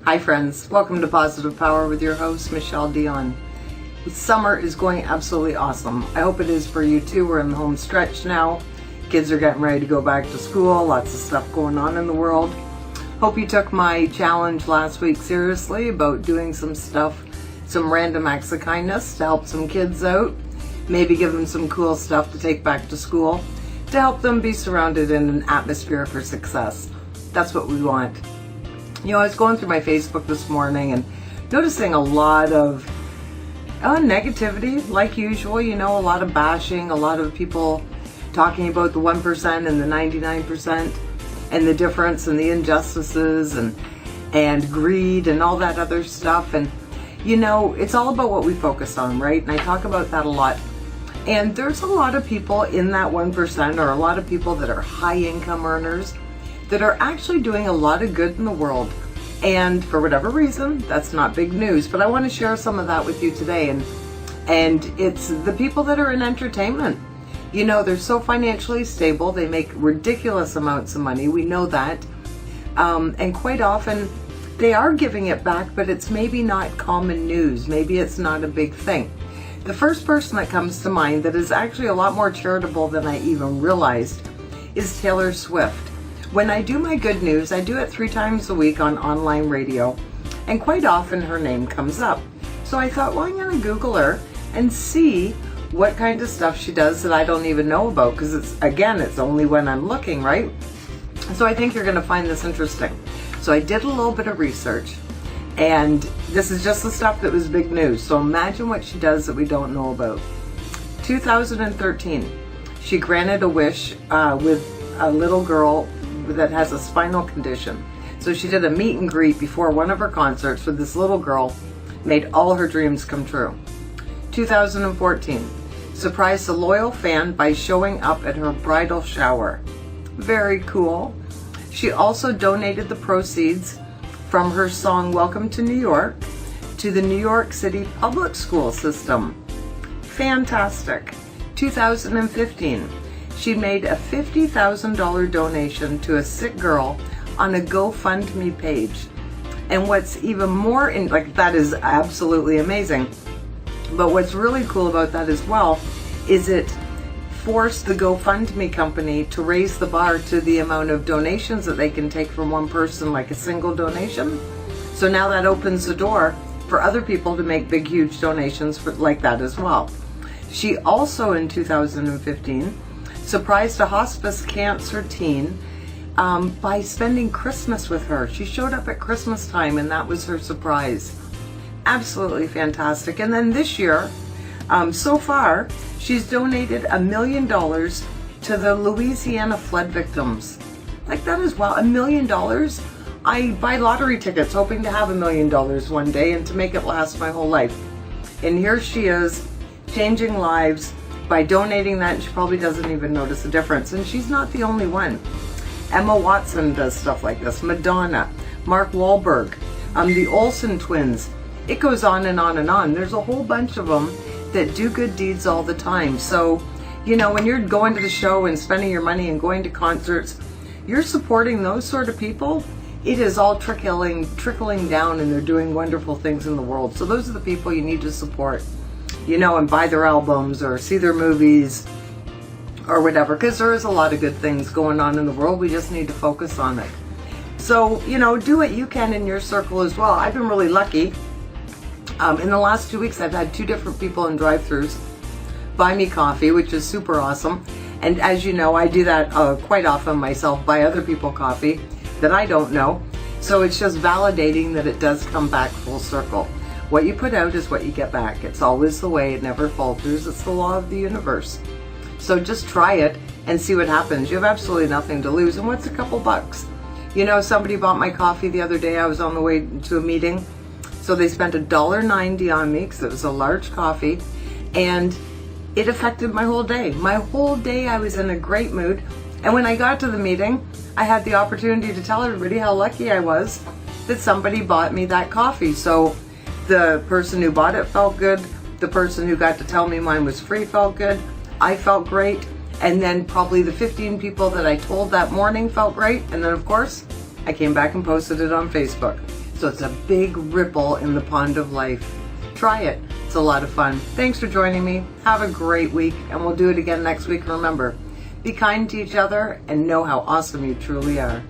Hi friends, welcome to Positive Power with your host, Michele Dionne. Summer is going absolutely awesome. I hope it is for you too. We're in the home stretch now. Kids are getting ready to go back to school. Lots of stuff going on in the world. Hope you took my challenge last week seriously about doing some stuff, some random acts of kindness to help some kids out. Maybe give them some cool stuff to take back to school to help them be surrounded in an atmosphere for success. That's what we want. You know, I was going through my Facebook this morning and noticing a lot of negativity, like usual. You know, a lot of bashing, a lot of people talking about the 1% and the 99% and the difference and the injustices and greed and all that other stuff. And, you know, it's all about what we focus on, right? And I talk about that a lot. And there's a lot of people in that 1%, or a lot of people that are high income earners, that are actually doing a lot of good in the world. And for whatever reason, that's not big news, but I want to share some of that with you today. And it's the people that are in entertainment. You know, they're so financially stable, they make ridiculous amounts of money, we know that. And quite often, they are giving it back, but it's maybe not common news. Maybe it's not a big thing. The first person that comes to mind that is actually a lot more charitable than I even realized is Taylor Swift. When I do my good news, I do it 3 times a week on online radio, and quite often her name comes up. So I thought, well, I'm going to Google her and see what kind of stuff she does that I don't even know about, because it's only when I'm looking, right? So I think you're going to find this interesting. So I did a little bit of research, and this is just the stuff that was big news. So imagine what she does that we don't know about. 2013, she granted a wish with a little girl that has a spinal condition. So she did a meet and greet before one of her concerts with this little girl, made all her dreams come true. 2014, surprised a loyal fan by showing up at her bridal shower. Very cool. She also donated the proceeds from her song Welcome to New York to the New York City public school system. Fantastic. 2015, she made a $50,000 donation to a sick girl on a GoFundMe page. And what's even more, that is absolutely amazing. But what's really cool about that as well is it forced the GoFundMe company to raise the bar to the amount of donations that they can take from one person, like a single donation. So now that opens the door for other people to make big, huge donations like that as well. She also, in 2015, surprised a hospice cancer teen by spending Christmas with her. She showed up at Christmas time, and that was her surprise. Absolutely fantastic. And then this year, so far, she's donated $1 million to the Louisiana flood victims. Like, that is wow, $1 million. I buy lottery tickets hoping to have $1 million one day and to make it last my whole life. And here she is, changing lives by donating that, and she probably doesn't even notice the difference. And she's not the only one. Emma Watson does stuff like this. Madonna, Mark Wahlberg, the Olsen twins. It goes on and on and on. There's a whole bunch of them that do good deeds all the time. So, you know, when you're going to the show and spending your money and going to concerts, you're supporting those sort of people. It is all trickling down, and they're doing wonderful things in the world. So those are the people you need to support. You know, and buy their albums or see their movies or whatever, because there is a lot of good things going on in the world. We just need to focus on it. So, you know, do what you can in your circle as well. I've been really lucky. In the last 2 weeks, I've had 2 different people in drive-thrus buy me coffee, which is super awesome. And as you know, I do that quite often myself, buy other people coffee that I don't know. So it's just validating that it does come back full circle. What you put out is what you get back. It's always the way. It never falters. It's the law of the universe. So just try it and see what happens. You have absolutely nothing to lose. And what's a couple bucks? You know, somebody bought my coffee the other day. I was on the way to a meeting. So they spent $1.90 on me because it was a large coffee. And it affected my whole day. My whole day I was in a great mood. And when I got to the meeting, I had the opportunity to tell everybody how lucky I was that somebody bought me that coffee. So the person who bought it felt good. The person who got to tell me mine was free felt good. I felt great. And then probably the 15 people that I told that morning felt great. And then, of course, I came back and posted it on Facebook. So it's a big ripple in the pond of life. Try it. It's a lot of fun. Thanks for joining me. Have a great week, and we'll do it again next week. Remember, be kind to each other and know how awesome you truly are.